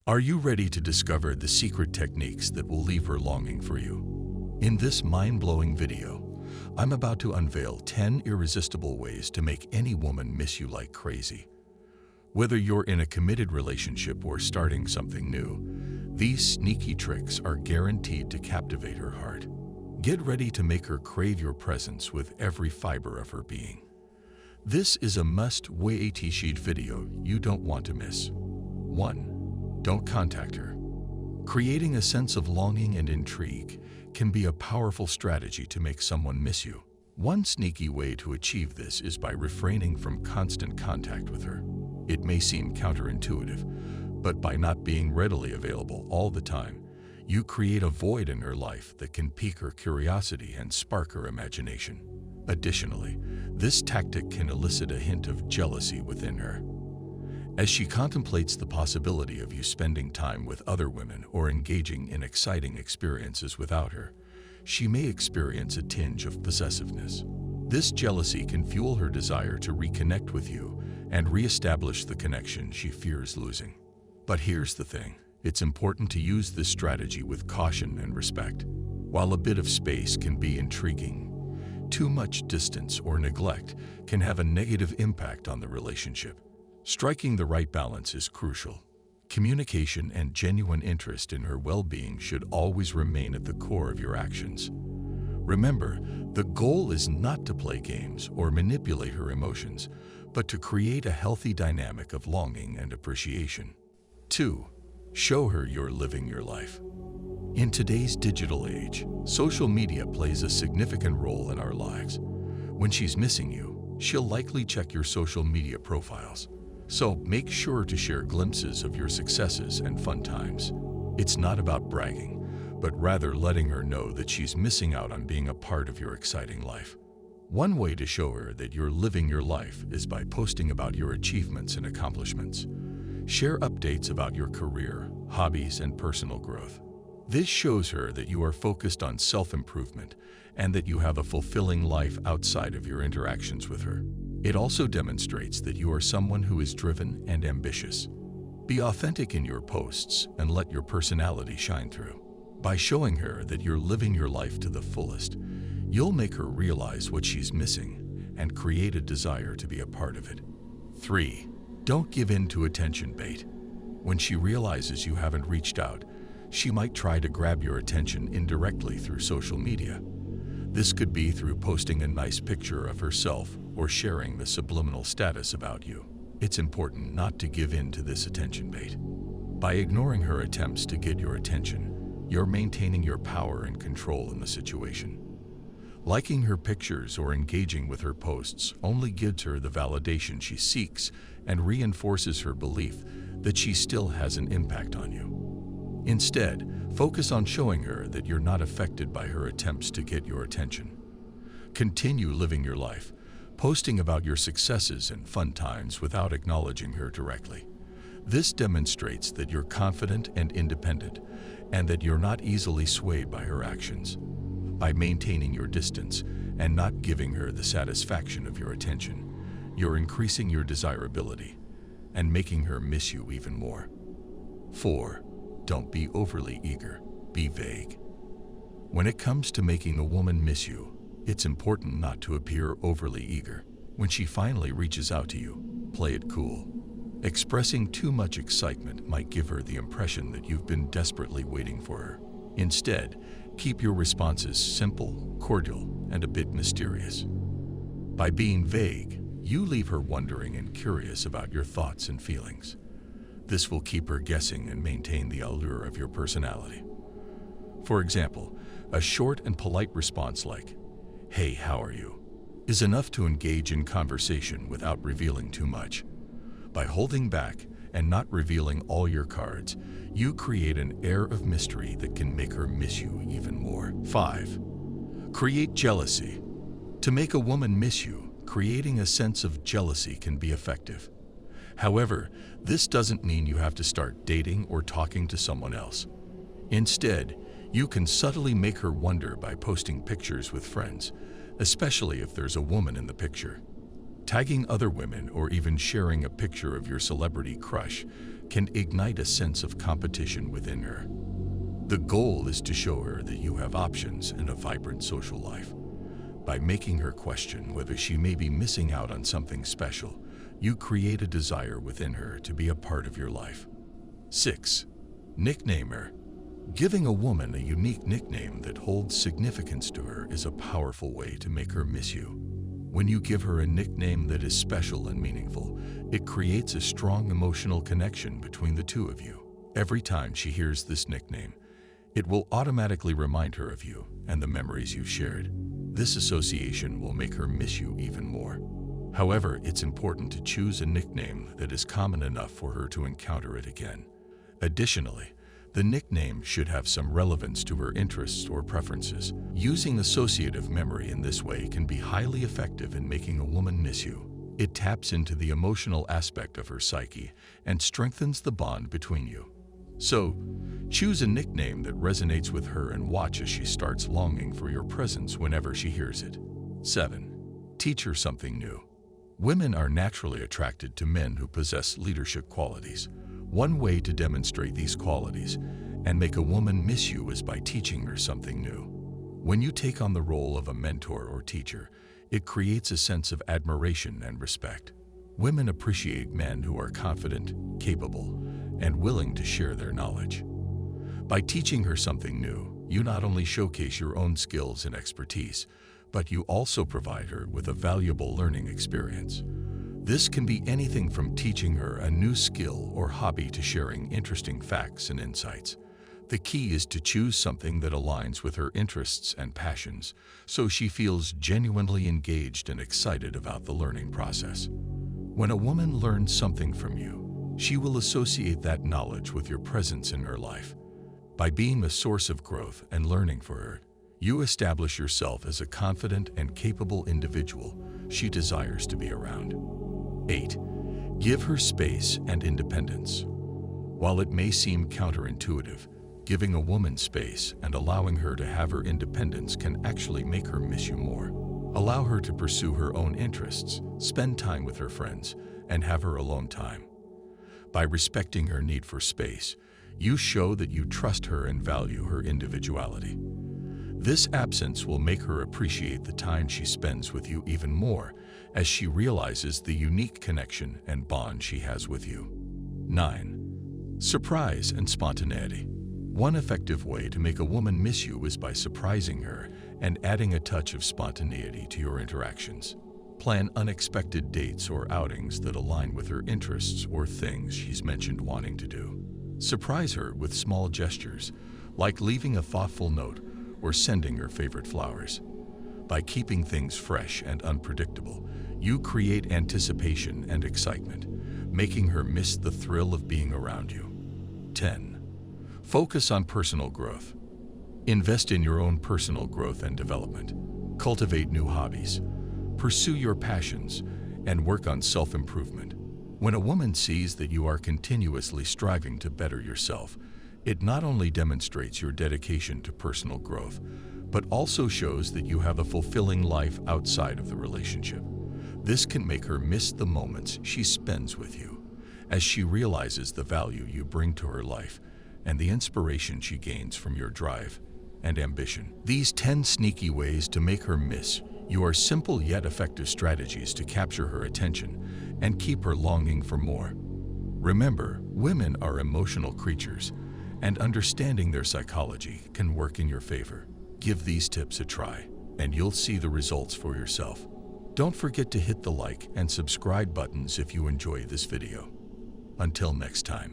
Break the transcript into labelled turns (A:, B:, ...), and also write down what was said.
A: Are you ready to discover the secret techniques that will leave her longing for you? In this mind-blowing video, I'm about to unveil 10 irresistible ways to make any woman miss you like crazy. Whether you're in a committed relationship or starting something new, these sneaky tricks are guaranteed to captivate her heart. Get ready to make her crave your presence with every fiber of her being. This is a must-watch video you don't want to miss. 1. Don't contact her. Creating a sense of longing and intrigue can be a powerful strategy to make someone miss you. One sneaky way to achieve this is by refraining from constant contact with her. It may seem counterintuitive, but by not being readily available all the time, you create a void in her life that can pique her curiosity and spark her imagination. Additionally, this tactic can elicit a hint of jealousy within her. As she contemplates the possibility of you spending time with other women or engaging in exciting experiences without her, she may experience a tinge of possessiveness. This jealousy can fuel her desire to reconnect with you and reestablish the connection she fears losing. But here's the thing. It's important to use this strategy with caution and respect. While a bit of space can be intriguing, too much distance or neglect can have a negative impact on the relationship. Striking the right balance is crucial. Communication and genuine interest in her well-being should always remain at the core of your actions. Remember, the goal is not to play games or manipulate her emotions, but to create a healthy dynamic of longing and appreciation. 2. Show her you're living your life. In today's digital age, social media plays a significant role in our lives. When she's missing you, she'll likely check your social media profiles. So make sure to share glimpses of your successes and fun times. It's not about bragging, but rather letting her know that she's missing out on being a part of your exciting life. One way to show her that you're living your life is by posting about your achievements and accomplishments. Share updates about your career, hobbies, and personal growth. This shows her that you are focused on self-improvement and that you have a fulfilling life outside of your interactions with her. It also demonstrates that you are someone who is driven and ambitious. Be authentic in your posts and let your personality shine through. By showing her that you're living your life to the fullest, you'll make her realize what she's missing and create a desire to be a part of it. 3. Don't give in to attention bait. When she realizes you haven't reached out, she might try to grab your attention indirectly through social media. This could be through posting a nice picture of herself or sharing the subliminal status about you. It's important not to give in to this attention bait. By ignoring her attempts to get your attention, you're maintaining your power and control in the situation. Liking her pictures or engaging with her posts only gives her the validation she seeks and reinforces her belief that she still has an impact on you. Instead, focus on showing her that you're not affected by her attempts to get your attention. Continue living your life, posting about your successes and fun times without acknowledging her directly. This demonstrates that you're confident and independent, and that you're not easily swayed by her actions. By maintaining your distance and not giving her the satisfaction of your attention, you're increasing your desirability and making her miss you even more. 4. Don't be overly eager. Be vague. When it comes to making a woman miss you, it's important not to appear overly eager. When she finally reaches out to you, play it cool. Expressing too much excitement might give her the impression that you've been desperately waiting for her. Instead, keep your responses simple, cordial, and a bit mysterious. By being vague, you leave her wondering and curious about your thoughts and feelings. This will keep her guessing and maintain the allure of your personality. For example, a short and polite response like, "Hey, how are you?" is enough to engage in conversation without revealing too much. By holding back and not revealing all your cards, you create an air of mystery that can make her miss you even more. 5. Create jealousy. To make a woman miss you, creating a sense of jealousy can be effective. However, this doesn't mean you have to start dating or talking to someone else. Instead, you can subtly make her wonder by posting pictures with friends, especially if there's a woman in the picture. Tagging other women or even sharing a picture of your celebrity crush can ignite a sense of competition within her. The goal is to show her that you have options and a vibrant social life. By making her question whether she may be missing out on something special, you create a desire within her to be a part of your life. 6. Nickname her. Giving a woman a unique nickname that holds significance to her is a powerful way to make her miss you. When you give her a nickname that is special and meaningful, it creates a strong emotional connection between the two of you. Every time she hears this nickname, it will automatically remind her of you and the memories you've shared. This association will make her miss you even more. However, it's important to choose a nickname that is common enough for her to encounter it again. Additionally, the nickname should have some relevance to her interests or preferences. Using associative memory in this way can be highly effective in making a woman miss you. It taps into the emotional aspect of her psyche and strengthens the bond between you. So, choose a nickname that resonates with her and watch as she starts longing for your presence whenever she hears it. 7. Teach her something new. Women are naturally attracted to men who possess leadership qualities. One way to demonstrate these qualities and make a woman miss you is by teaching her something new. When you take on the role of a mentor or teacher, it creates a sense of admiration and respect. Women appreciate men who are confident, capable, and willing to share their knowledge. By teaching her something new, you not only showcase your own skills and expertise, but you also provide her with a valuable learning experience. This can be anything from teaching her a new skill or hobby to sharing interesting facts and insights. The key is to choose something that aligns with her interests and passions, so she feels genuinely engaged and excited about the learning process. When a woman learns something from you, she will associate that knowledge with your presence in her life. By being a source of growth and learning for her, you establish yourself as a confident and capable individual she desires to be around. 8. Give her space and independence. While it may seem counterintuitive, giving a woman space and allowing her to have her independence can actually make her miss you more. Allow her to pursue her own interests, spend time with her friends, and have her alone time. By respecting her need for space, you show that you trust her and value her individuality. This absence will make her appreciate the time she spends with you even more, as she realizes the unique connection and bond she has with you. 9. Surprise and spontaneity. One effective way to make a woman miss you is by surprising her and adding a touch of spontaneity to your interactions. Plan unexpected dates or outings that align with her interests or things she's mentioned wanting to do. Surprise her with small gestures, like leaving a thoughtful note or sending her favorite flowers. By keeping things fresh and unpredictable, you create anticipation and excitement, making her miss the thrill of being around you. 10. Focus on personal growth. Invest in your own personal growth and development. Cultivate new hobbies. Pursue your passions and work on self-improvement. When a woman sees that you are continuously striving to better yourself, it not only demonstrates your dedication to personal growth, but also shows that you have a fulfilling life outside of the relationship. This can make her miss the moments she spends with you, as she realizes the value you bring to her life and the inspiration she gains from your drive and ambition. These 10 sneaky ways to make her miss you are simple yet effective strategies to capture her attention and keep her longing for more. Remember, women are emotional creatures, and understanding their psychology can work in your favor. Give these tips a try, and you'll see the results for yourself. Don't forget to hit the like and subscribe buttons if you enjoy this video. Until next time.